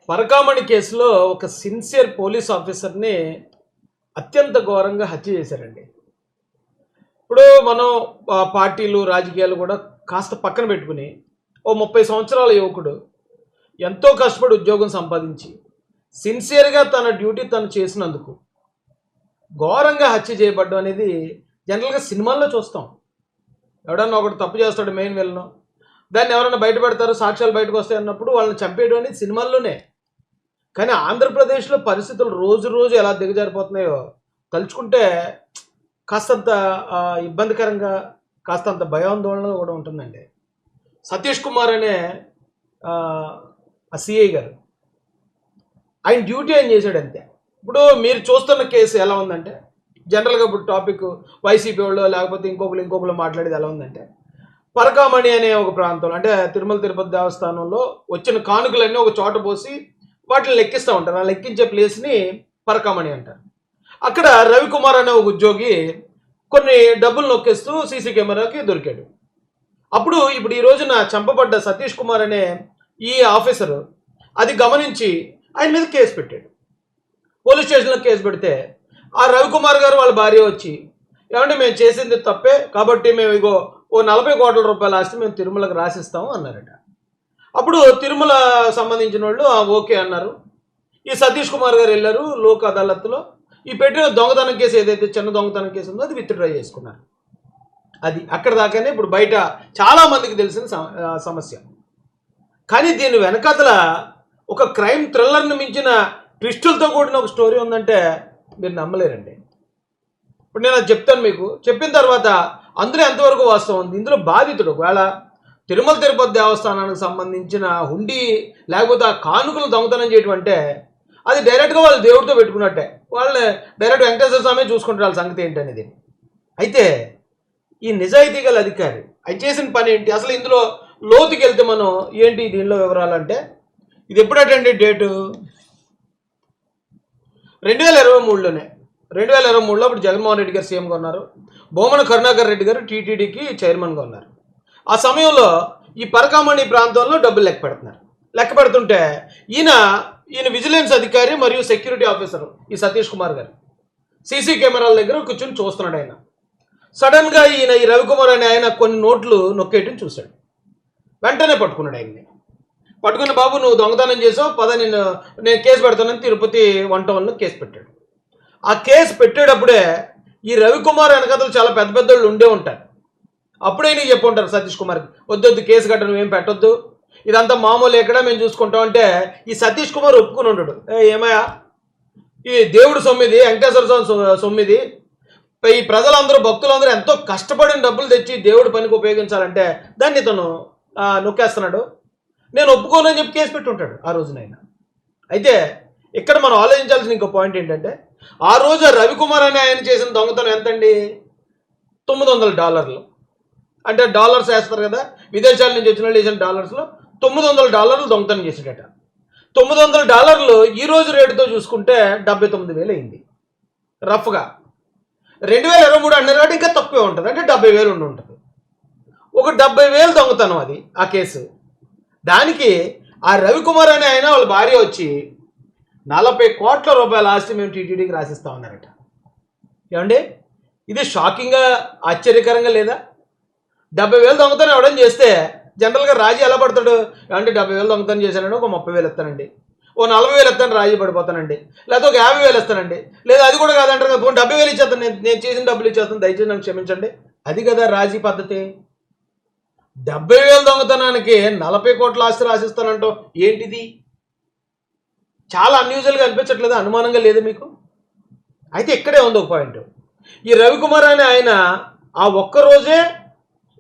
పరకామణి కేసులో ఒక sincere police ఆఫీసర్ని అత్యంత ఘోరంగా హత్య చేశారండి. ఇప్పుడు మనం పార్టీలు రాజకీయాలు కూడా కాస్త పక్కన పెట్టుకుని ఓ 30 సంవత్సరాల యువకుడు ఎంతో కష్టపడి ఉద్యోగం సంపాదించి సిన్సియర్గా తన డ్యూటీ తను చేసినందుకు ఘోరంగా హత్య చేయబడ్డం అనేది జనరల్గా సినిమాల్లో చూస్తాం. ఎవడన్నా ఒకటి తప్పు చేస్తాడు, మెయిన్ విలను, దాన్ని ఎవరైనా బయటపెడతారు, సాక్ష్యాలు బయటకు వస్తాయి అన్నప్పుడు వాళ్ళని చంపేయడం అనేది సినిమాల్లోనే. కానీ ఆంధ్రప్రదేశ్లో పరిస్థితులు రోజు రోజు ఎలా దిగజారిపోతున్నాయో తలుచుకుంటే కాస్తంత ఇబ్బందికరంగా, కాస్తంత భయాందోళన కూడా ఉంటుందండి. సతీష్ కుమార్ అనే సిఐ గారు ఆయన డ్యూటీ ఆయన చేశాడు అంతే. ఇప్పుడు మీరు చూస్తున్న కేసు ఎలా ఉందంటే, జనరల్గా ఇప్పుడు టాపిక్ వైసీపీ వాళ్ళు లేకపోతే ఇంకొకరు మాట్లాడేది ఎలా ఉందంటే, పరకామణి అనే ఒక ప్రాంతంలో, అంటే తిరుమల తిరుపతి దేవస్థానంలో వచ్చిన కానుకలన్నీ ఒక చోట పోసి వాటిని లెక్కిస్తూ ఉంటారు. ఆ లెక్కించే ప్లేస్ని పరకామణి అంటారు. అక్కడ రవికుమార్ అనే ఒక ఉద్యోగి కొన్ని డబ్బులు నొక్కేస్తూ సీసీ కెమెరాకి దొరికాడు. ఇప్పుడు ఈ రోజున చంపబడ్డ సతీష్ కుమార్ అనే ఈ ఆఫీసరు అది గమనించి ఆయన మీద కేసు పెట్టాడు. పోలీస్ స్టేషన్లో కేసు పెడితే ఆ రవికుమార్ గారు వాళ్ళ భార్య వచ్చి, ఏమంటే మేము చేసింది తప్పే కాబట్టి మేము ఇగో ఓ 40 కోట్ల రూపాయల ఆస్తి మేము తిరుమలకు రాసిస్తాము అన్నారట. అప్పుడు తిరుమల సంబంధించిన వాళ్ళు ఓకే అన్నారు. ఈ సతీష్ కుమార్ గారు వెళ్ళారు లోక్ అదాలత్లో. ఈ పెట్టిన దొంగతనం కేసు ఏదైతే చిన్న దొంగతనం కేసు ఉందో అది విత్డ్రా చేసుకున్నారు. అది అక్కడ దాకానే ఇప్పుడు బయట చాలామందికి తెలిసిన సమస్య. కానీ దీని వెనకాతల ఒక క్రైమ్ థ్రిల్లర్ని మించిన ట్విస్టులతో కూడిన ఒక స్టోరీ ఉందంటే మీరు నమ్మలేరండి. ఇప్పుడు నేను అది చెప్తాను మీకు. చెప్పిన తర్వాత అందులో ఎంతవరకు వాస్తవం ఉంది, ఇందులో బాధితుడు ఒకవేళ తిరుమల తిరుపతి దేవస్థానానికి సంబంధించిన హుండీ లేకపోతే ఆ కానుకలు దొంగతనం చేయటం అంటే అది డైరెక్ట్గా వాళ్ళు దేవుడితో పెట్టుకున్నట్టే. వాళ్ళని డైరెక్ట్ వెంకటేశ్వర స్వామి చూసుకుంటారు వాళ్ళ సంగతి ఏంటనేది. అయితే ఈ నిజాయితీ గల అధికారి అది చేసిన పని ఏంటి, అసలు ఇందులో లోతుకి వెళ్తే మనం ఏంటి దీనిలో వివరాలంటే, ఇది ఎప్పుడటండి డేటు 2023లోనే. 2023లో అప్పుడు జగన్మోహన్ రెడ్డి గారు సీఎంగా ఉన్నారు, బొమ్మన కరుణాకర్ రెడ్డి గారు టీటీడీకి చైర్మన్గా ఉన్నారు. ఆ సమయంలో ఈ పరకామణి ప్రాంతంలో డబ్బులు లెక్క పెడుతుంటే ఈయన విజిలెన్స్ అధికారి మరియు సెక్యూరిటీ ఆఫీసర్ ఈ సతీష్ కుమార్ గారు సీసీ కెమెరాల దగ్గర కూర్చొని చూస్తున్నాడు. ఆయన సడన్గా ఈ రవికుమార్ అనే ఆయన కొన్ని నోట్లు నొక్కేయటం చూశాడు. వెంటనే పట్టుకున్నాడు ఆయన్ని. పట్టుకున్న, బాబు నువ్వు దొంగతనం చేసావు, పద నేను కేసు పెడతానని తిరుపతి 1 టౌన్లో కేసు పెట్టాడు. ఆ కేసు పెట్టేటప్పుడే ఈ రవికుమార్ వెనకతలు చాలా పెద్ద పెద్దోళ్ళు ఉండే ఉంటారు. అప్పుడే నీకు చెప్పి ఉంటారు సతీష్ కుమార్కి, వద్దొద్దు కేసు కట్ట, నువ్వేం పెట్టొద్దు, ఇదంతా మామూలు ఎక్కడ మేము చూసుకుంటాం అంటే ఈ సతీష్ కుమార్ ఒప్పుకుని ఉంటాడు. ఏమయ్యా, ఈ దేవుడు సొమ్మిది, వెంకటేశ్వర స్వామి సొమ్మిది, ఈ ప్రజలందరూ భక్తులందరూ ఎంతో కష్టపడిన డబ్బులు తెచ్చి దేవుడి పనికి ఉపయోగించాలంటే దాన్ని ఇతను నొక్కేస్తున్నాడు, నేను ఒప్పుకోనని చెప్పి కేసు పెట్టి ఉంటాడు ఆ రోజునైనా. అయితే ఇక్కడ మనం ఆలోచించాల్సిన ఇంకో పాయింట్ ఏంటంటే, ఆ రోజు రవికుమార్ అనే ఆయన చేసిన దొంగతనం ఎంతండి, $900. అంటే డాలర్స్ వేస్తారు కదా, విదేశాల నుంచి వచ్చిన వాళ్ళు వేసిన డాలర్స్లో $900 దొంగతనం చేసాడట. $900 ఈ రోజు రేటుతో చూసుకుంటే 79,000 అయింది రఫ్గా. 2023 అన్నారు కాబట్టి ఇంకా తక్కువే ఉంటుంది, అంటే 70,000 ఉండి ఉంటుంది. ఒక 70,000 దొంగతనం అది ఆ కేసు. దానికి ఆ రవికుమార్ అనే ఆయన వాళ్ళ భార్య వచ్చి 40 కోట్ల రూపాయల ఆస్తి మేము టీటీడీకి రాసిస్తా ఉన్నారట. ఏమండి, ఇది షాకింగ్గా ఆశ్చర్యకరంగా లేదా? 70,000 దొంగతనం ఎవడని చేస్తే జనరల్గా రాజీ ఎలా పడతాడు, అంటే 70,000 దొంగతనం చేశానండి, ఒక 30,000 ఇస్తానండి, ఓ 40,000 ఇస్తాను, రాజీ పడిపోతానండి, లేకపోతే ఒక 50,000 ఇస్తానండి, లేదా అది కూడా కాదంటారు కదా, 70,000 ఇచ్చేస్తాను, నేను చేసిన డబ్బులు ఇచ్చేస్తాను, దయచేసి నన్ను క్షమించండి. అది కదా రాజీ పద్ధతి. 70,000 దొంగతనానికి 40 కోట్ల ఆస్తి రాసిస్తానంటో ఏంటిది? చాలా అన్యూజువల్గా అనిపించట్లేదా, అనుమానంగా లేదు మీకు? అయితే ఇక్కడే ఉంది ఒక పాయింట్. ఈ రవికుమార్ అనే ఆయన ఆ ఒక్కరోజే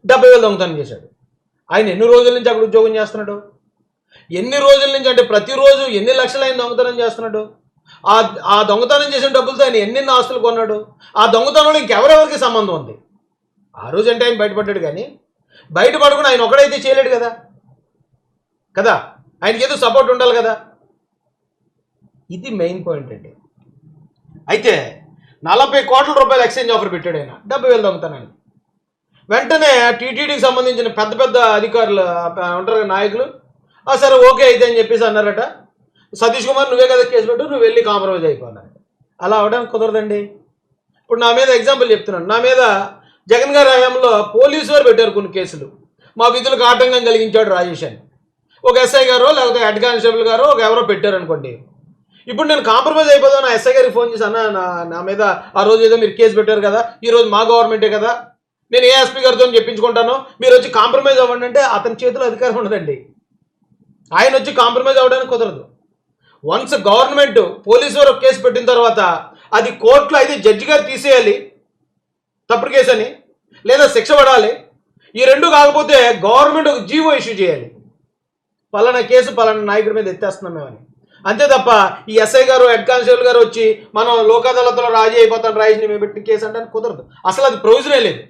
70,000 దొంగతనం చేశాడు. ఆయన ఎన్ని రోజుల నుంచి అక్కడ ఉద్యోగం చేస్తున్నాడు, ఎన్ని రోజుల నుంచి అంటే ప్రతిరోజు ఎన్ని లక్షలు ఆయన దొంగతనం చేస్తున్నాడు, ఆ దొంగతనం చేసిన డబ్బులతో ఆయన ఎన్ని ఆస్తులు కొన్నాడు, ఆ దొంగతనంలో ఇంకెవరెవరికి సంబంధం ఉంది? ఆ రోజు అంటే ఆయన బయటపడ్డాడు, కానీ బయటపడకుండా ఆయన ఒకడైతే చేయలేడు కదా, ఆయనకి ఏదో సపోర్ట్ ఉండాలి కదా. ఇది మెయిన్ పాయింట్ అండి. అయితే 40 కోట్ల రూపాయలు ఎక్స్చేంజ్ ఆఫర్ పెట్టాడు ఆయన 70,000 దొంగతనానికి. వెంటనే టీటీడీకి సంబంధించిన పెద్ద పెద్ద అధికారులు ఉంటారు నాయకులు, సరే ఓకే అయితే అని చెప్పేసి అన్నారట. సతీష్ కుమార్ నువ్వే కదా కేసు పెట్టు, నువ్వు వెళ్ళి కాంప్రమైజ్ అయిపోయినారు. అలా అవడానికి కుదరదండి. ఇప్పుడు నా మీద ఎగ్జాంపుల్ చెప్తున్నాను. నా మీద జగన్ గారి హయాంలో పోలీసు వారు పెట్టారు కొన్ని కేసులు. మా విధులకు ఆటంకం కలిగించాడు రాజేష్ అని ఒక ఎస్ఐ గారో లేకపోతే హెడ్ కానిస్టేబుల్ గారో ఒక ఎవరో పెట్టారు అనుకోండి. ఇప్పుడు నేను కాంప్రమైజ్ అయిపోదాం, నా ఎస్ఐ గారికి ఫోన్ చేసి, అన్న నా మీద ఆ రోజు ఏదో మీరు కేసు పెట్టారు కదా, ఈరోజు మా గవర్నమెంటే కదా, నేను ఏఎస్పీ గారితో చెప్పించుకుంటాను, మీరు వచ్చి కాంప్రమైజ్ అవ్వండి అంటే అతని చేతిలో అధికారం ఉండదండి. ఆయన వచ్చి కాంప్రమైజ్ అవ్వడానికి కుదరదు. వన్స్ గవర్నమెంట్ పోలీసు వారు కేసు పెట్టిన తర్వాత అది కోర్టులో అయితే జడ్జి గారు తీసేయాలి తప్పుడు కేసు అని, లేదా శిక్ష పడాలి. ఈ రెండు కాకపోతే గవర్నమెంట్ ఒక జీవో ఇష్యూ చేయాలి, పలానా కేసు పలానా నాయకుడి మీద ఎత్తేస్తున్నాం మేమని. అంతే తప్ప ఈ ఎస్ఐ గారు హెడ్ కానిస్టేబుల్ గారు వచ్చి మనం లోక్ అదాలత్లో రాజీ అయిపోతాం రాజీని మేము పెట్టిన కేసు అంటే కుదరదు. అసలు అది ప్రయోజనం లేదు.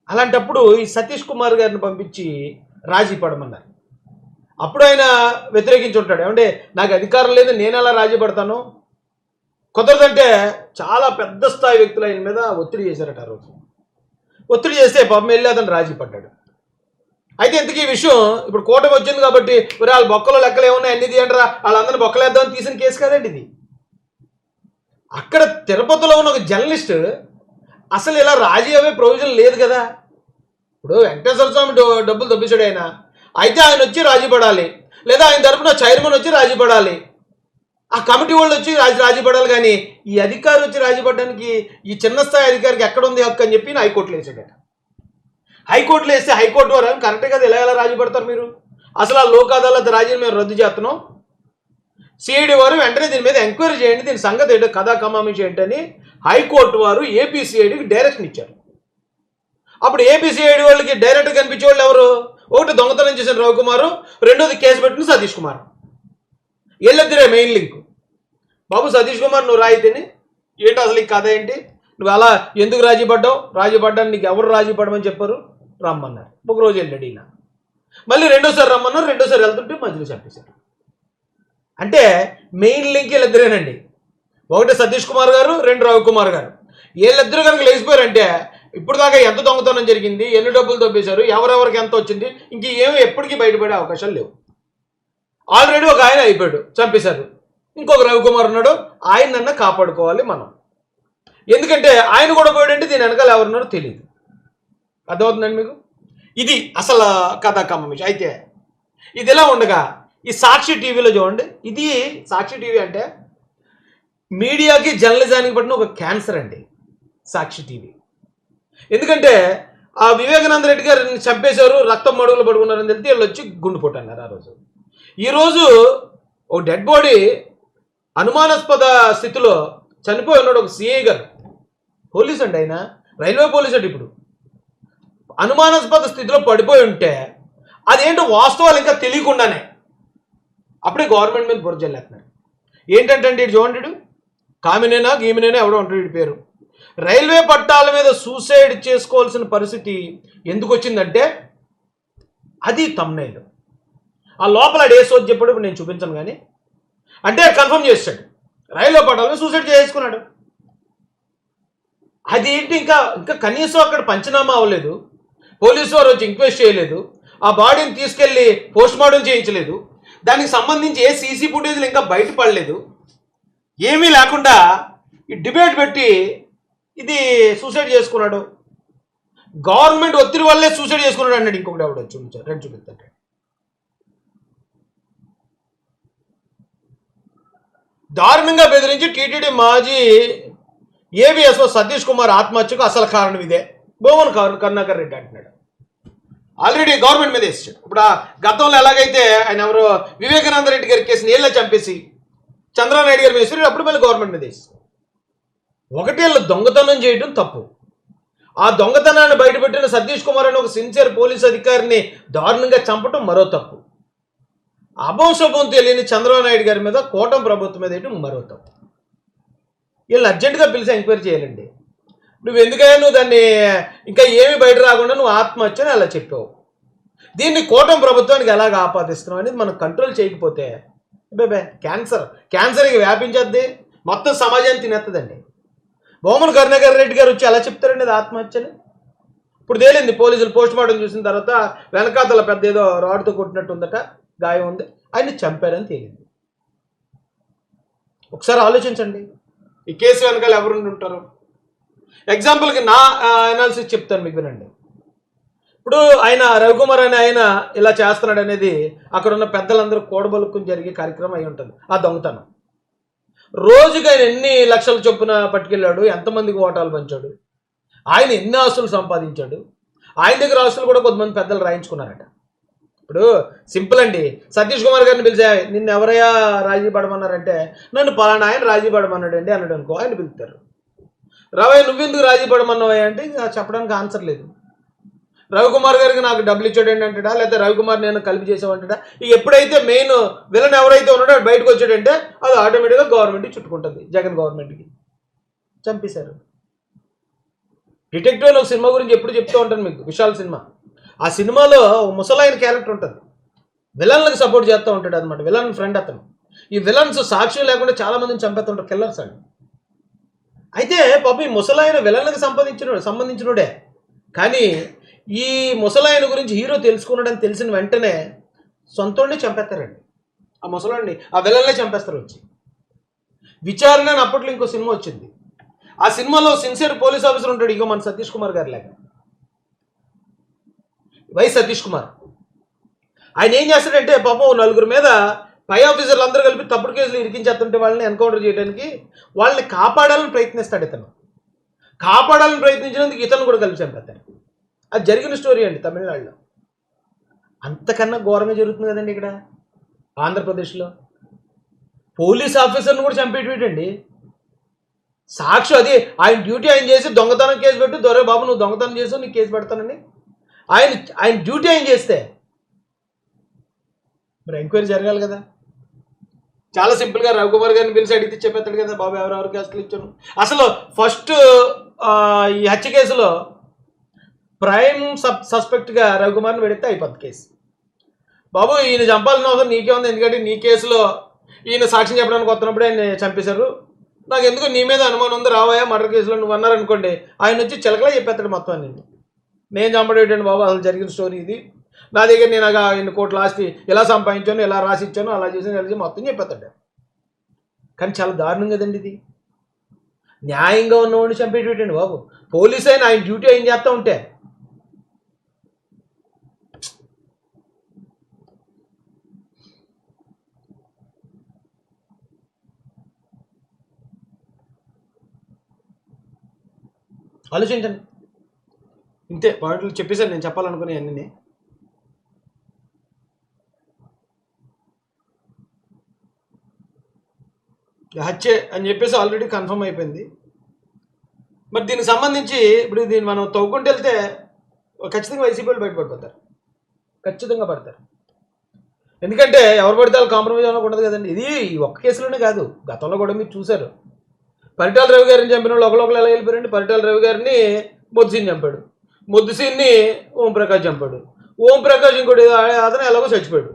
అలాంటప్పుడు ఈ సతీష్ కుమార్ గారిని పంపించి రాజీ పడమన్నారు. అప్పుడు ఆయన వ్యతిరేకించి ఉంటాడు, ఏమంటే నాకు అధికారం లేదు, నేను ఎలా రాజీ పడతాను, కుదరదంటే చాలా పెద్ద స్థాయి వ్యక్తులు ఆయన మీద ఒత్తిడి చేశారట. ఆ రోజు ఒత్తిడి చేస్తే పాపం వెళ్ళి అతను రాజీ పడ్డాడు. అయితే ఇంతకీ ఈ విషయం ఇప్పుడు కూటమి వచ్చింది కాబట్టి వాళ్ళ బొక్కలో లెక్కలు ఏమున్నాయి అన్ని తీయండిరా, వాళ్ళందరినీ బొక్కలేద్దామని తీసిన కేసు కాదండి ఇది. అక్కడ తిరుపతిలో ఉన్న ఒక జర్నలిస్ట్ అసలు ఇలా రాజీ అయ్యే ప్రొవిజన్ లేదు కదా. ఇప్పుడు వెంకటేశ్వర స్వామి డబ్బులు తప్పించాడు ఆయన, అయితే ఆయన వచ్చి రాజీ పడాలి, లేదా ఆయన తరపున చైర్మన్ వచ్చి రాజీ పడాలి, ఆ కమిటీ వాళ్ళు వచ్చి రాజీ పడాలి. కానీ ఈ అధికారి వచ్చి రాజీ పడడానికి ఈ చిన్న స్థాయి అధికారికి ఎక్కడ ఉంది హక్కు అని చెప్పి హైకోర్టులో వేసాడట. హైకోర్టులో వేస్తే హైకోర్టు వారు కరెక్టే కదా, ఎలా రాజీ పడతారు మీరు, అసలు ఆ లోక్ అదాలత్ రాజీని మేము రద్దు చేస్తున్నాం, సిఐడి వారు వెంటనే దీని మీద ఎంక్వైరీ చేయండి, దీని సంగతి ఏంటో కథా కమామిషి ఏంటని హైకోర్టు వారు ఏపీసీఐడికి డైరెక్షన్ ఇచ్చారు. అప్పుడు ఏపీసీఐడి వాళ్ళకి డైరెక్ట్గా కనిపించే వాళ్ళు ఎవరు, ఒకటి దొంగతనం చేసిన రవికుమారు, రెండోది కేసు పెట్టిన సతీష్ కుమార్. వీళ్ళిద్దరే మెయిన్ లింక్. బాబు సతీష్ కుమార్ నువ్వు రాయితేని ఏంటి అసలు ఈ కథ ఏంటి, నువ్వు అలా ఎందుకు రాజీ పడ్డావు, రాజీ పడ్డాను నీకు ఎవరు రాజీ పడమని చెప్పారు, రమ్మన్నారు. ఒక రోజు వెళ్ళాడు ఈయన, మళ్ళీ రెండోసారి రమ్మన్నారు, రెండోసారి వెళ్తుంటే మధ్యలో చంపేశారు. అంటే మెయిన్ లింక్ వీళ్ళిద్దరేనండి, ఒకటి సతీష్ కుమార్ గారు, రెండు రవికుమార్ గారు. వీళ్ళిద్దరు కనుక లేచిపోయారంటే ఇప్పుడు దాకా ఎంత దొంగతనం జరిగింది, ఎన్ని డబ్బులు తప్పేశారు, ఎవరెవరికి ఎంత వచ్చింది, ఇంక ఏమి ఎప్పటికీ బయటపడే అవకాశాలు లేవు. ఆల్రెడీ ఒక ఆయన అయిపోయాడు, చంపేశారు. ఇంకొక రవికుమార్ ఉన్నాడు, ఆయనన్నా కాపాడుకోవాలి మనం, ఎందుకంటే ఆయన కూడా పోయాడంటే దీని వెనకాల ఎవరున్నారో తెలియదు. అర్థమవుతుందండి మీకు? ఇది అసలు కథా కమ్మమిషి. అయితే ఇది ఎలా ఉండగా ఈ సాక్షి టీవీలో చూడండి, ఇది సాక్షి టీవీ అంటే మీడియాకి జర్నలిజానికి పట్టిన ఒక క్యాన్సర్ అండి సాక్షి టీవీ. ఎందుకంటే ఆ వివేకానంద రెడ్డి గారిని చంపేశారు, రక్తం మడుగులు పడుకున్నారని తెలిసి వీళ్ళు వచ్చి గుండెపోటు అన్నారు. ఆ రోజు ఈరోజు ఒక డెడ్ బాడీ అనుమానాస్పద స్థితిలో చనిపోయి ఉన్నాడు ఒక సిఐ గారు, పోలీసు అండి ఆయన, రైల్వే పోలీసు అండి. ఇప్పుడు అనుమానాస్పద స్థితిలో పడిపోయి ఉంటే అదేంటో వాస్తవాలు ఇంకా తెలియకుండానే అప్పుడే గవర్నమెంట్ మీద బుర్ర జల్లేస్తున్నారు. ఏంటంటే ఇటు చూడండి, కామినేనా గీమినేనా ఎవడో ఉంటాడు వీడి పేరు, రైల్వే పట్టాల మీద సూసైడ్ చేసుకోవాల్సిన పరిస్థితి ఎందుకు వచ్చిందంటే అది తమ్నైల్. ఆ లోపల డేసోది చెప్పాడు, ఇప్పుడు నేను చూపించాను కానీ, అంటే కన్ఫర్మ్ చేస్తాడు రైల్వే పట్టాల మీద సూసైడ్ చేసుకున్నాడు. అది ఏంటి, ఇంకా ఇంకా కనీసం అక్కడ పంచనామా అవ్వలేదు, పోలీసు వారు వచ్చి ఎంక్వైరీ చేయలేదు, ఆ బాడీని తీసుకెళ్ళి పోస్ట్ మార్టం చేయించలేదు, దానికి సంబంధించి ఏ సీసీ ఫుటేజ్లు ఇంకా బయటపడలేదు, ఏమీ లేకుండా ఈ డిబేట్ పెట్టి ఇది సూసైడ్ చేసుకున్నాడు, గవర్నమెంట్ ఒత్తిడి వల్లే సూసైడ్ చేసుకున్నాడు అన్నాడు. ఇంకొకటి ఎవడో చూపించారు, రెండు చూపిస్తాడు. దారుణంగా బెదిరించి టీటీడీ మాజీ ఏబిఎస్ఓ సతీష్ కుమార్ ఆత్మహత్యకు అసలు కారణం ఇదే, భువన్ కరుణాకర్ రెడ్డి అంటున్నాడు. ఆల్రెడీ గవర్నమెంట్ మీద వేసాడు. ఇప్పుడు ఆ గతంలో ఎలాగైతే ఆయన ఎవరో వివేకానంద రెడ్డి గారి కేసుని ఏళ్ళ చంపేసి చంద్రనాయుడు గారి మీద అప్పుడు మళ్ళీ గవర్నమెంట్ మీద వేసి, ఒకటి వీళ్ళు దొంగతనం చేయడం తప్పు, ఆ దొంగతనాన్ని బయటపెట్టిన సతీష్ కుమార్ అని ఒక సిన్సియర్ పోలీస్ అధికారిని దారుణంగా చంపటం మరో తప్పు, అభంశుభం తెలియని చంద్రబాబు గారి మీద కూటమి ప్రభుత్వం మీద వేయడం మరో తప్పు. వీళ్ళని అర్జెంటుగా పిలిచి ఎంక్వైరీ చేయాలండి. నువ్వు ఎందుకైనా నువ్వు దాన్ని ఇంకా ఏమీ బయట రాకుండా నువ్వు ఆత్మహత్య అని అలా చెప్పావు, దీన్ని కూటమి ప్రభుత్వానికి ఎలాగ ఆపాదిస్తున్నావు అనేది మనం కంట్రోల్ చేయకపోతే క్యాన్సర్ ఇక వ్యాపించేద్ది, మొత్తం సమాజాన్ని తినేస్తుందండి. భూమన్ కరుణాకర్ రెడ్డి గారు వచ్చి ఎలా చెప్తారండి అది ఆత్మహత్యని. ఇప్పుడు తేలింది, పోలీసులు పోస్ట్ మార్టం చూసిన తర్వాత వెనకాతల పెద్ద ఏదో రాడ్తో కొట్టినట్టు ఉందట, గాయం ఉంది, ఆయన్ని చంపారని తేలింది. ఒకసారి ఆలోచించండి, ఈ కేసు వెనకాల ఎవరు ఉంటారు? ఎగ్జాంపుల్కి నా అనాలిసిస్ చెప్తాను మీకు, వినండి. ఇప్పుడు ఆయన రవికుమార్ అనే ఆయన ఇలా చేస్తున్నాడు అనేది అక్కడ ఉన్న పెద్దలందరూ కూడబలుక్కుని జరిగే కార్యక్రమం అయి ఉంటుంది. ఆ దొంగతనం రోజుకి ఆయన ఎన్ని లక్షల చొప్పున పట్టుకెళ్ళాడు, ఎంతమందికి ఓటాలు పంచాడు, ఆయన ఎన్ని ఆస్తులు సంపాదించాడు, ఆయన దగ్గర ఆస్తులు కూడా కొంతమంది పెద్దలు రాయించుకున్నారట. ఇప్పుడు సింపుల్ అండి, సతీష్ కుమార్ గారిని పిలిచా, నిన్ను ఎవరయ్యా రాజీ పడమన్నారంటే నన్ను పలానా ఆయన రాజీ పడమన్నాడు అండి అన్నాడు అనుకో, ఆయన పిలుస్తారు. రవయ్య నువ్వెందుకు రాజీ పడమన్నావా అంటే చెప్పడానికి ఆన్సర్ లేదు. రవికుమార్ గారికి నాకు డబ్బులు ఇచ్చాడండి అంటాడా, లేకపోతే రవికుమార్ నేను కలిపి చేసామంటాడా? ఇక ఎప్పుడైతే మెయిన్ విలన్ ఎవరైతే ఉన్నాడో బయటకు వచ్చాడంటే అది ఆటోమేటిక్గా గవర్నమెంట్కి చుట్టుకుంటుంది. జగన్ గవర్నమెంట్కి చంపేశారు. డిటెక్టివ్ అని ఒక సినిమా గురించి ఎప్పుడు చెప్తూ ఉంటాను మీకు, విశాల్ సినిమా. ఆ సినిమాలో ముసలాయన క్యారెక్టర్ ఉంటుంది, విలన్లకు సపోర్ట్ చేస్తూ ఉంటాడు అనమాట, విలన్ ఫ్రెండ్ అతను. ఈ విలన్స్ సాక్ష్యం లేకుండా చాలా మందిని చంపేస్తుంటారు, కిల్లర్స్ అండి. అయితే పాపం ఈ ముసలాయన విలన్లకు సంబంధించినోడే, కానీ ఈ ముసలాయన గురించి హీరో తెలుసుకున్నాడని తెలిసిన వెంటనే సొంతోడిని చంపేస్తారండి. ఆ ముసలాడిని ఆ విలన్లే చంపేస్తారు వచ్చి. విచారణ అని అప్పట్లో ఇంకో సినిమా వచ్చింది. ఆ సినిమాలో సిన్సియర్ పోలీస్ ఆఫీసర్ ఉంటాడు, ఇంకో మన సతీష్ కుమార్ గారి లాగా, వై సతీష్ కుమార్. ఆయన ఏం చేస్తాడంటే పాపం నలుగురు మీద పై ఆఫీసర్లు అందరూ కలిపి తప్పుడు కేసులు ఇరికించేస్తుంటే వాళ్ళని ఎన్కౌంటర్ చేయడానికి వాళ్ళని కాపాడాలని ప్రయత్నిస్తాడు. ఇతను కాపాడాలని ప్రయత్నించినందుకు ఇతను కూడా కలిసి చంపేస్తాడు. అది జరిగిన స్టోరీ అండి తమిళనాడులో. అంతకన్నా ఘోరంగా జరుగుతుంది కదండి ఇక్కడ ఆంధ్రప్రదేశ్లో. పోలీస్ ఆఫీసర్ని కూడా చంపేటండి. సాక్షి అది ఆయన డ్యూటీ ఆయన చేసి దొంగతనం కేసు పెట్టు, దొరే బాబు నువ్వు దొంగతనం చేసావు నీకు కేసు పెడతానని ఆయన డ్యూటీ ఆయన చేస్తే మరి ఎంక్వైరీ జరగాలి కదా. చాలా సింపుల్గా రవికుమార్ గారిని పిలిచి అడిగితే చెప్పేస్తాడు కదా, బాబు ఎవరెవరు కేసులు ఇచ్చాను. అసలు ఫస్ట్ ఈ హత్య కేసులో ప్రైమ్ సస్పెక్ట్గా రవికుమార్ని పెడితే అయిపోద్ది కేసు. బాబు ఈయన చంపాల్సిన అవసరం నీకే ఉంది, ఎందుకంటే నీ కేసులో ఈయన సాక్ష్యం చెప్పడానికి వస్తున్నప్పుడు ఆయన చంపేశారు, నాకు ఎందుకు నీ మీద అనుమానం ఉంది రావయ్యా మర్డర్ కేసులో నువ్వు అన్నారనుకోండి, ఆయన వచ్చి చిలకలా చెప్పేస్తాడు మొత్తం. నేను చంపడేటండి బాబు, అసలు జరిగిన స్టోరీ ఇది, నా దగ్గర నేను ఇన్ని కోట్ల ఆస్తి ఇలా సంపాదించాను, ఇలా రాసిచ్చాను, అలా చేసాను, ఇలా మొత్తం చెప్పేస్తాడు. కానీ చాలా దారుణం కదండి ఇది. న్యాయంగా ఉన్నవాడిని చంపేటండి బాబు. పోలీస్ అయినా ఆయన డ్యూటీ ఆయన చేస్తూ ఉంటే ఆలోచించండి. ఇంతే పాయింట్లు చెప్పేసాను నేను చెప్పాలనుకునే అన్నీ. హత్యే అని చెప్పేసి ఆల్రెడీ కన్ఫర్మ్ అయిపోయింది. మరి దీనికి సంబంధించి ఇప్పుడు దీన్ని మనం తవ్వుకుంటూ వెళ్తే ఖచ్చితంగా వైసీపీ వాళ్ళు బయటపడిపోతారు, ఖచ్చితంగా పడతారు. ఎందుకంటే ఎవరు పడితే వాళ్ళు కాంప్రమైజ్ అవ్వకూడదు కదండి. ఇది ఒక్క కేసులోనే కాదు, గతంలో కూడా మీరు చూశారు. పరిటాల రవి గారిని చంపిన వాళ్ళు ఒకళ్ళు ఎలా వెళ్ళిపోయారండి. పరిటాల రవి గారిని మొద్దుసీని చంపాడు, మొద్దుసీన్ని ఓంప్రకాష్ చంపాడు, ఓంప్రకాష్ ఇంకోటి అతను ఎలాగో చచ్చిపోయాడు.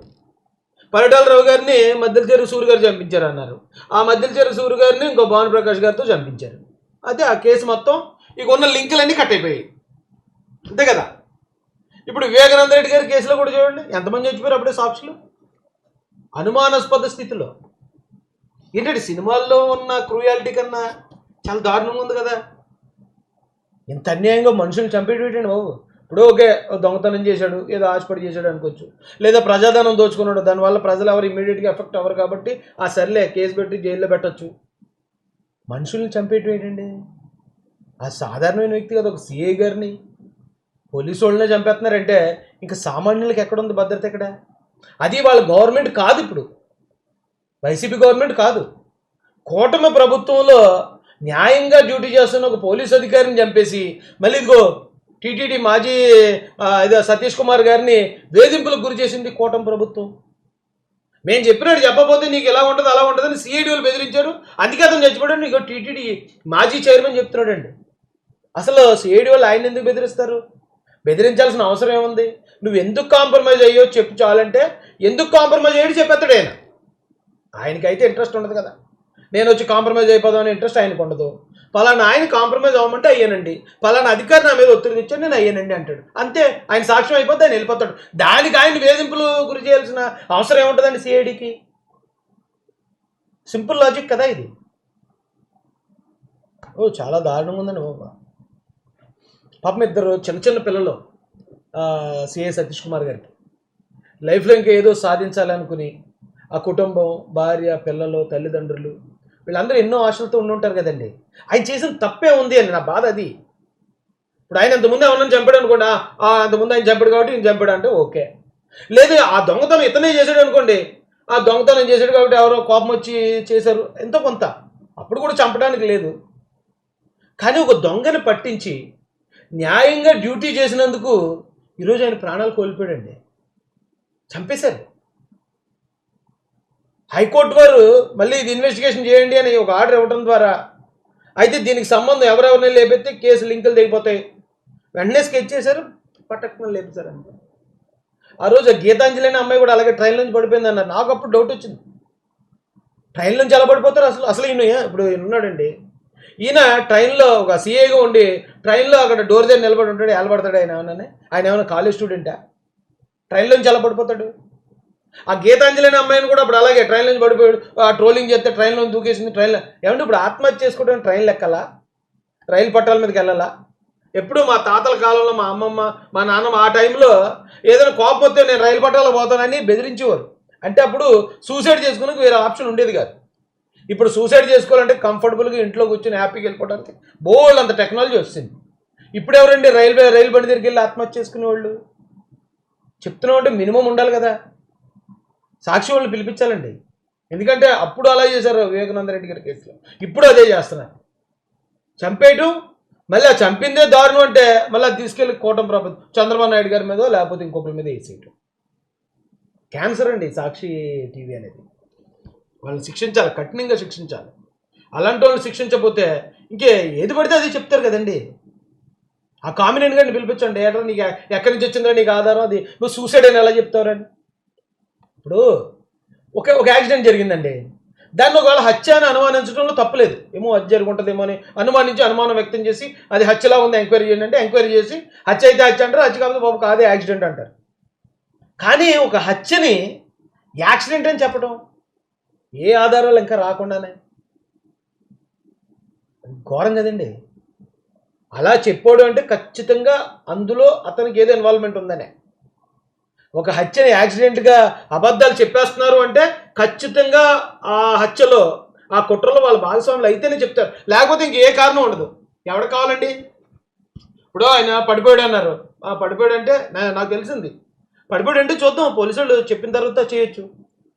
పరిటాల రవి గారిని మద్దెల చెరువు సూర్య గారు చంపించారు అన్నారు, ఆ మద్దెల చెరువు సూర్య గారిని ఇంకో భానుప్రకాష్ గారితో చంపించారు. అయితే ఆ కేసు మొత్తం ఇక ఉన్న లింకులన్నీ కట్ అయిపోయాయి, అంతే కదా. ఇప్పుడు వివేకానంద రెడ్డి గారి కేసులో కూడా చూడండి ఎంతమంది చచ్చిపోయారు అప్పుడే సాక్షులు, అనుమానాస్పద స్థితిలో. ఏంటంటే సినిమాల్లో ఉన్న క్రూయాలిటీ కన్నా చాలా దారుణంగా ఉంది కదా. ఇంత అన్యాయంగా మనుషులు చంపేటండి బాబు. ఇప్పుడు ఓకే దొంగతనం చేశాడు, ఏదో ఆశపడి చేశాడు అనుకోవచ్చు, లేదా ప్రజాధనం దోచుకున్నాడు, దానివల్ల ప్రజలు ఎవరు ఇమీడియట్గా ఎఫెక్ట్ అవ్వరు కాబట్టి ఆ సర్లే కేసు పెట్టి జైల్లో పెట్టచ్చు. మనుషుల్ని చంపేయటం ఏంటండి, ఆ సాధారణమైన వ్యక్తి కదా, ఒక సిఐ గారిని పోలీసు వాళ్ళనే చంపేస్తున్నారంటే ఇంకా సామాన్యులకు ఎక్కడుంది భద్రత ఎక్కడ? అది వాళ్ళ గవర్నమెంట్ కాదు, ఇప్పుడు వైసీపీ గవర్నమెంట్ కాదు, కూటమి ప్రభుత్వంలో న్యాయంగా డ్యూటీ చేస్తున్న ఒక పోలీసు అధికారిని చంపేసి మళ్ళీ ఇదిగో టీటీడీ మాజీ సతీష్ కుమార్ గారిని వేధింపులకు గురి చేసింది కూటమి ప్రభుత్వం. మేము చెప్పినట్టు చెప్పకపోతే నీకు ఎలా ఉంటుంది అలా ఉంటుందని సిఐడి వాళ్ళు బెదిరించారు, అందుకే అతను చచ్చిపోయాడు. నీకు టీటీడీ మాజీ చైర్మన్ చెప్తున్నాడండి. అసలు సిఐడి వాళ్ళు ఆయన ఎందుకు బెదిరిస్తారు? బెదిరించాల్సిన అవసరం ఏముంది? నువ్వు ఎందుకు కాంప్రమైజ్ అయ్యో చెప్పు చాలంటే ఎందుకు కాంప్రమైజ్ అయ్యాడు చెప్పేస్తాడు ఆయన. ఆయనకైతే ఇంట్రెస్ట్ ఉండదు కదా, నేను వచ్చి కాంప్రమైజ్ అయిపోదామని ఇంట్రెస్ట్ ఆయనకు ఉండదు. పలానా ఆయన కాంప్రమైజ్ అవ్వమంటే అయ్యానండి, పలానా అధికారి నా మీద ఒత్తిడి తెచ్చాను నేను అయ్యానండి అంటాడు, అంతే. ఆయన సాక్ష్యం అయిపోతే ఆయన వెళ్ళిపోతాడు. దానికి ఆయన వేధింపులు గురి చేయాల్సిన అవసరం ఏముంటుందండి సిఐడికి? సింపుల్ లాజిక్ కదా ఇది. చాలా దారుణంగా ఉందండి బాబా. పాపం ఇద్దరు చిన్న చిన్న పిల్లలు సిఐ సతీష్ కుమార్ గారికి లైఫ్లో ఇంకా ఏదో సాధించాలనుకుని ఆ కుటుంబం, భార్య, పిల్లలు, తల్లిదండ్రులు వీళ్ళందరూ ఎన్నో ఆశలతో ఉండుంటారు కదండి. ఆయన చేసిన తప్పే ఉంది అని నా బాధ అది. ఇప్పుడు ఆయన అంతకుముందు ఎవరన్నా చంపాడు అనుకోండి, అంతకుముందు ఆయన చంపాడు కాబట్టి ఈయన చంపాడు అంటే ఓకే. లేదు ఆ దొంగతనం ఇతనే చేశాడు అనుకోండి, ఆ దొంగతనం చేశాడు కాబట్టి ఎవరో కోపం వచ్చి చేశారు ఎంతో కొంత, అప్పుడు కూడా చంపడానికి లేదు. కానీ ఒక దొంగని పట్టించి న్యాయంగా డ్యూటీ చేసినందుకు ఈరోజు ఆయన ప్రాణాలు కోల్పోయాడండి, చంపేశారు. హైకోర్టు వారు మళ్ళీ ఇది ఇన్వెస్టిగేషన్ చేయండి అని ఒక ఆర్డర్ ఇవ్వడం ద్వారా అయితే దీనికి సంబంధం ఎవరెవరిని లేపెత్తే కేసు లింకులు తెగిపోతాయి, వెంటనే స్కెచ్ చేశారు, పట్టకుండా లేపేశారు అంతే. ఆ రోజు గీతాంజలి అనే అమ్మాయి కూడా అలాగే ట్రైన్ నుంచి పడిపోయింది అన్నారు. నాకు అప్పుడు డౌట్ వచ్చింది, ట్రైన్ నుంచి ఎలా పడిపోతారు అసలు ఈయన ఇప్పుడు ఉన్నాడండి, ఈయన ట్రైన్లో ఒక సీఏగా ఉండి ట్రైన్లో అక్కడ డోర్ దగ్గర నిలబడి ఉంటాడు, ఎలబడతాడు ఆయన ఏమైనా కాలేజ్ స్టూడెంటా? ట్రైన్లో నుంచి ఎలా పడిపోతాడు? ఆ గీతాంజలి అనే అమ్మాయిని కూడా అప్పుడు అలాగే ట్రైన్ నుంచి పడిపోయాడు, ట్రోలింగ్ చేస్తే ట్రైన్లో దూకేసింది. ట్రైన్లో ఏమంటే ఇప్పుడు ఆత్మహత్య చేసుకోవడం ట్రైన్లు ఎక్కాలా, రైలు పట్టాల మీదకి వెళ్ళాలా? ఎప్పుడు మా తాతల కాలంలో మా అమ్మమ్మ మా నాన్నమ్మ ఆ టైంలో ఏదైనా కోపం వస్తే నేను రైలు పట్టాలో పోతానని బెదిరించేవారు. అంటే అప్పుడు సూసైడ్ చేసుకునే వేరే ఆప్షన్ ఉండేది కాదు. ఇప్పుడు సూసైడ్ చేసుకోవాలంటే కంఫర్టబుల్గా ఇంట్లో కూర్చొని హ్యాపీగా వెళ్ళిపోవడానికి బోల్డ్ అంత టెక్నాలజీ వచ్చింది. ఇప్పుడు ఎవరండి రైలు బండి దగ్గరికి వెళ్ళి ఆత్మహత్య చేసుకునేవాళ్ళు? చెప్తున్నామంటే మినిమం ఉండాలి కదా, సాక్షి వాళ్ళు పిలిపించాలండి. ఎందుకంటే అప్పుడు అలా చేశారు వివేకానంద రెడ్డి గారి కేసులో, ఇప్పుడు అదే చేస్తున్నారు, చంపేయటం. మళ్ళీ ఆ చంపిందే దారుణం అంటే మళ్ళీ అది తీసుకెళ్ళి కూటమి ప్రభుత్వం చంద్రబాబు నాయుడు గారి మీదో లేకపోతే ఇంకొకరి మీద వేసేయటం. క్యాన్సర్ అండి సాక్షి టీవీ అనేది. వాళ్ళని శిక్షించాలి, కఠినంగా శిక్షించాలి. అలాంటి వాళ్ళని శిక్షించకపోతే ఇంకే ఏది పడితే అది చెప్తారు కదండి. ఆ కామినేని గారిని పిలిపించండి, ఏటో నీకు ఎక్కడి నుంచి వచ్చిందో నీకు ఆధారం, అది నువ్వు సూసైడ్ అని ఎలా చెప్తారని. ఇప్పుడు ఒక యాక్సిడెంట్ జరిగిందండి, దాన్ని ఒకవేళ హత్య అని అనుమానించడంలో తప్పలేదు, ఏమో హత్య జరుగుంటుందేమో అని అనుమానం వ్యక్తం చేసి అది హత్యలా ఉంది ఎంక్వైరీ చేయండి అంటే ఎంక్వైరీ చేసి హత్య అయితే హత్య అంటారు, హత్య కాకపోతే బాబు కాదే యాక్సిడెంట్ అంటారు. కానీ ఒక హత్యని యాక్సిడెంట్ అని చెప్పడం ఏ ఆధారాలు ఇంకా రాకుండానే ఘోరం కదండి. అలా చెప్పాడు అంటే ఖచ్చితంగా అందులో అతనికి ఏదో ఇన్వాల్వ్మెంట్ ఉందనే. ఒక హత్యని యాక్సిడెంట్గా అబద్ధాలు చెప్పేస్తున్నారు అంటే ఖచ్చితంగా ఆ హత్యలో ఆ కుట్రలో వాళ్ళ భాగస్వాములు అయితేనే చెప్తారు, లేకపోతే ఇంకే కారణం ఉండదు. ఎవరికి కావాలండి? ఇప్పుడు ఆయన పడిపోయాడు అన్నారు, పడిపోయాడు అంటే నాకు తెలిసింది, పడిపోయాడు అంటే చూద్దాం, పోలీసు వాళ్ళు చెప్పిన తర్వాత చేయొచ్చు.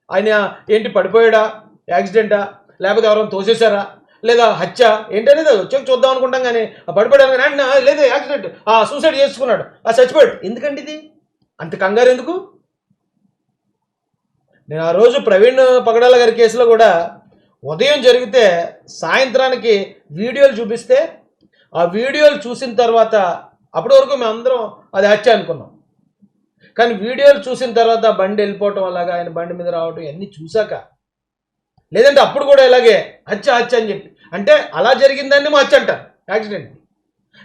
ఆయన ఏంటి పడిపోయాడా, యాక్సిడెంటా, లేకపోతే ఎవరైనా తోసేశారా, లేదా హత్య ఏంటనేది వచ్చాక చూద్దాం అనుకుంటాం. కానీ పడిపోయాడు కానీ లేదు యాక్సిడెంట్, సూసైడ్ చేసుకున్నాడు, చచ్చిపోయాడు, ఎందుకండి ఇది అంత కంగారు ఎందుకు? నేను ఆ రోజు ప్రవీణ్ పగడాల గారి కేసులో కూడా ఉదయం జరిగితే సాయంత్రానికి వీడియోలు చూపిస్తే ఆ వీడియోలు చూసిన తర్వాత అప్పటి వరకు మేమందరం అది హత్య అనుకున్నాం. కానీ వీడియోలు చూసిన తర్వాత బండి వెళ్ళిపోవటం, అలాగా ఆయన బండి మీద రావటం ఇవన్నీ చూశాక, లేదంటే అప్పుడు కూడా ఇలాగే హత్య అని చెప్పి అంటే అలా జరిగిందాన్నేమో హత్య అంటారు యాక్సిడెంట్,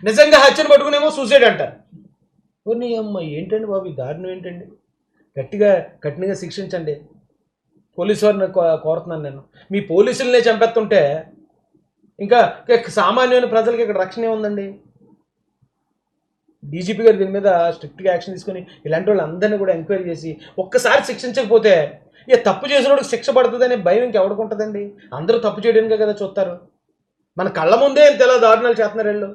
నిజంగా హత్యను పట్టుకునేమో సూసైడ్ అంటారు. కొన్ని అమ్మ ఏంటండి బాబు ఈ దారుణం ఏంటండి? కఠినంగా శిక్షించండి. పోలీసు వారిని కోరుతున్నాను నేను. మీ పోలీసులనే చంపేస్తుంటే ఇంకా సామాన్యమైన ప్రజలకి ఇక్కడ రక్షణ ఉందండి. డీజీపీ గారు దీని మీద స్ట్రిక్ట్గా యాక్షన్ తీసుకొని ఇలాంటి వాళ్ళందరినీ కూడా ఎంక్వైరీ చేసి ఒక్కసారి శిక్షించకపోతే తప్పు చేసిన వాడికి శిక్ష పడుతుందనే భయం ఇంకెవరికి ఉంటుందండి? అందరూ తప్పు చేయడానికే కదా చూస్తారు. మన కళ్ళ ముందే ఇంత ఎలా దారుణాలు చేస్తున్నారు వీళ్ళు.